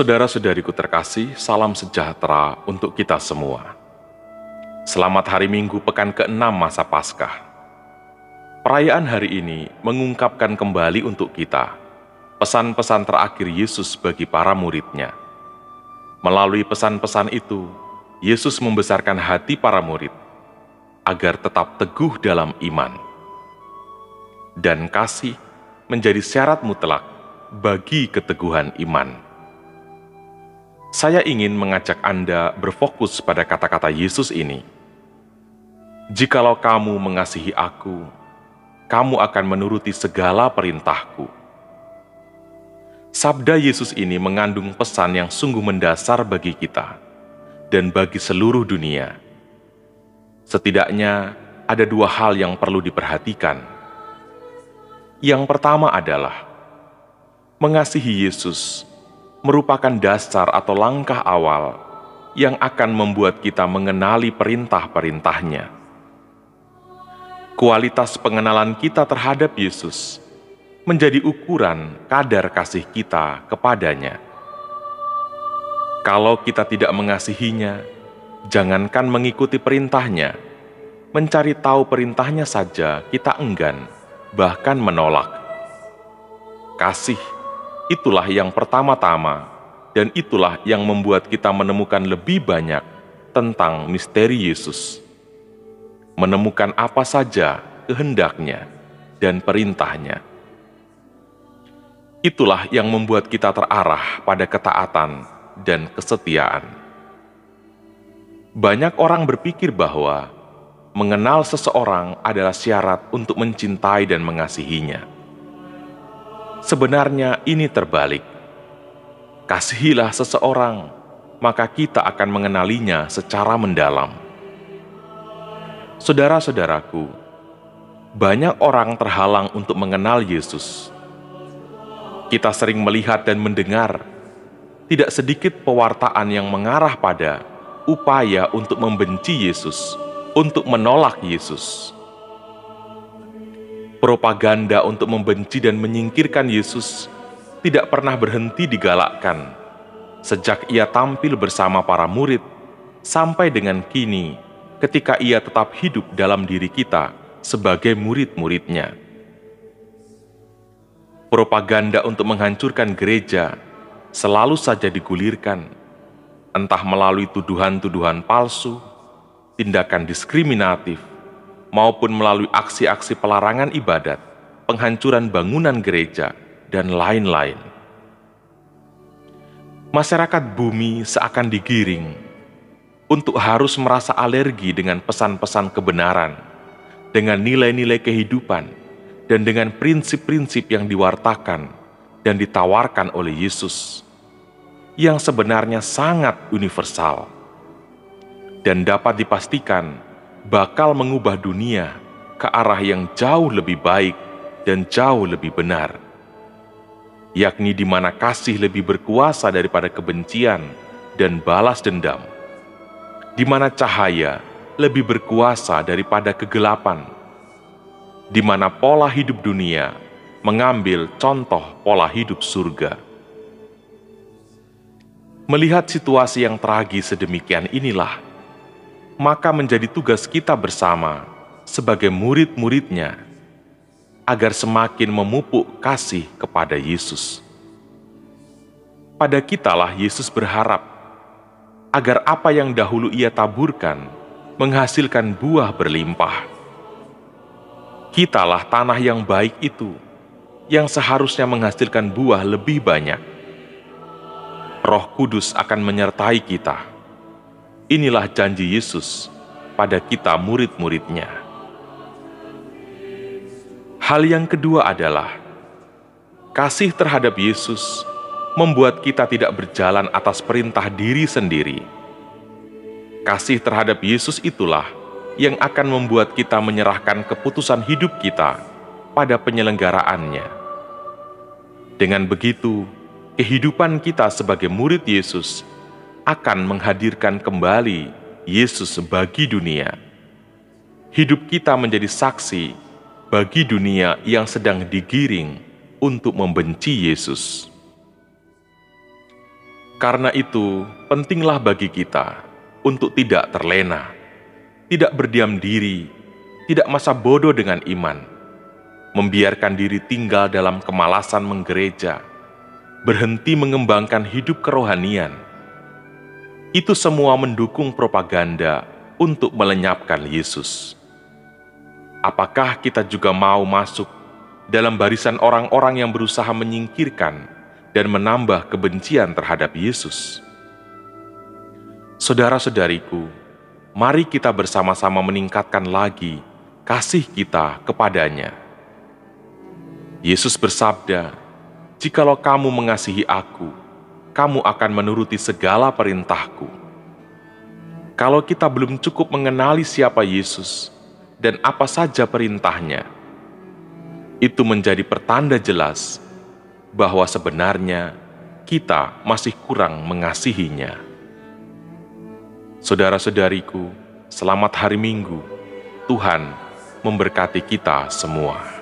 Saudara-saudariku terkasih, salam sejahtera untuk kita semua. Selamat hari Minggu pekan ke-6 masa Paskah. Perayaan hari ini mengungkapkan kembali untuk kita pesan-pesan terakhir Yesus bagi para murid-Nya. Melalui pesan-pesan itu, Yesus membesarkan hati para murid agar tetap teguh dalam iman. Dan kasih menjadi syarat mutlak bagi keteguhan iman. Saya ingin mengajak Anda berfokus pada kata-kata Yesus ini. Jikalau kamu mengasihi aku, kamu akan menuruti segala perintahku. Sabda Yesus ini mengandung pesan yang sungguh mendasar bagi kita dan bagi seluruh dunia. Setidaknya ada dua hal yang perlu diperhatikan. Yang pertama adalah mengasihi Yesus merupakan dasar atau langkah awal yang akan membuat kita mengenali perintah-perintahnya. Kualitas pengenalan kita terhadap Yesus menjadi ukuran kadar kasih kita kepadanya. Kalau kita tidak mengasihinya, jangankan mengikuti perintahnya, mencari tahu perintahnya saja kita enggan, bahkan menolak. Kasih itulah yang pertama-tama, dan itulah yang membuat kita menemukan lebih banyak tentang misteri Yesus. Menemukan apa saja kehendaknya dan perintahnya. Itulah yang membuat kita terarah pada ketaatan dan kesetiaan. Banyak orang berpikir bahwa mengenal seseorang adalah syarat untuk mencintai dan mengasihinya. Sebenarnya ini terbalik. Kasihilah seseorang, maka kita akan mengenalinya secara mendalam. Saudara-saudaraku, banyak orang terhalang untuk mengenal Yesus. Kita sering melihat dan mendengar tidak sedikit pewartaan yang mengarah pada upaya untuk membenci Yesus, untuk menolak Yesus. Propaganda untuk membenci dan menyingkirkan Yesus tidak pernah berhenti digalakkan sejak ia tampil bersama para murid sampai dengan kini ketika ia tetap hidup dalam diri kita sebagai murid-muridnya. Propaganda untuk menghancurkan gereja selalu saja digulirkan, entah melalui tuduhan-tuduhan palsu, tindakan diskriminatif, maupun melalui aksi-aksi pelarangan ibadat, penghancuran bangunan gereja, dan lain-lain. Masyarakat bumi seakan digiring untuk harus merasa alergi dengan pesan-pesan kebenaran, dengan nilai-nilai kehidupan, dan dengan prinsip-prinsip yang diwartakan dan ditawarkan oleh Yesus, yang sebenarnya sangat universal, dan dapat dipastikan bakal mengubah dunia ke arah yang jauh lebih baik dan jauh lebih benar, yakni di mana kasih lebih berkuasa daripada kebencian dan balas dendam, di mana cahaya lebih berkuasa daripada kegelapan, di mana pola hidup dunia mengambil contoh pola hidup surga. Melihat situasi yang tragis sedemikian inilah, maka menjadi tugas kita bersama sebagai murid-muridnya agar semakin memupuk kasih kepada Yesus. Pada kitalah Yesus berharap agar apa yang dahulu ia taburkan menghasilkan buah berlimpah. Kitalah tanah yang baik itu, yang seharusnya menghasilkan buah lebih banyak. Roh Kudus akan menyertai kita. Inilah janji Yesus pada kita murid-muridnya. Hal yang kedua adalah kasih terhadap Yesus membuat kita tidak berjalan atas perintah diri sendiri. Kasih terhadap Yesus itulah yang akan membuat kita menyerahkan keputusan hidup kita pada penyelenggaraannya. Dengan begitu, kehidupan kita sebagai murid Yesus akan menghadirkan kembali Yesus bagi dunia. Hidup kita menjadi saksi bagi dunia yang sedang digiring untuk membenci Yesus. Karena itu, pentinglah bagi kita untuk tidak terlena, tidak berdiam diri, tidak masa bodoh dengan iman, membiarkan diri tinggal dalam kemalasan menggereja, berhenti mengembangkan hidup kerohanian. Itu semua mendukung propaganda untuk melenyapkan Yesus. Apakah kita juga mau masuk dalam barisan orang-orang yang berusaha menyingkirkan dan menambah kebencian terhadap Yesus? Saudara-saudariku, mari kita bersama-sama meningkatkan lagi kasih kita kepadanya. Yesus bersabda, "Jikalau kamu mengasihi aku, kamu akan menuruti segala perintahku." Kalau kita belum cukup mengenali siapa Yesus dan apa saja perintahnya, itu menjadi pertanda jelas bahwa sebenarnya kita masih kurang mengasihinya. Saudara-saudariku, selamat hari Minggu. Tuhan memberkati kita semua.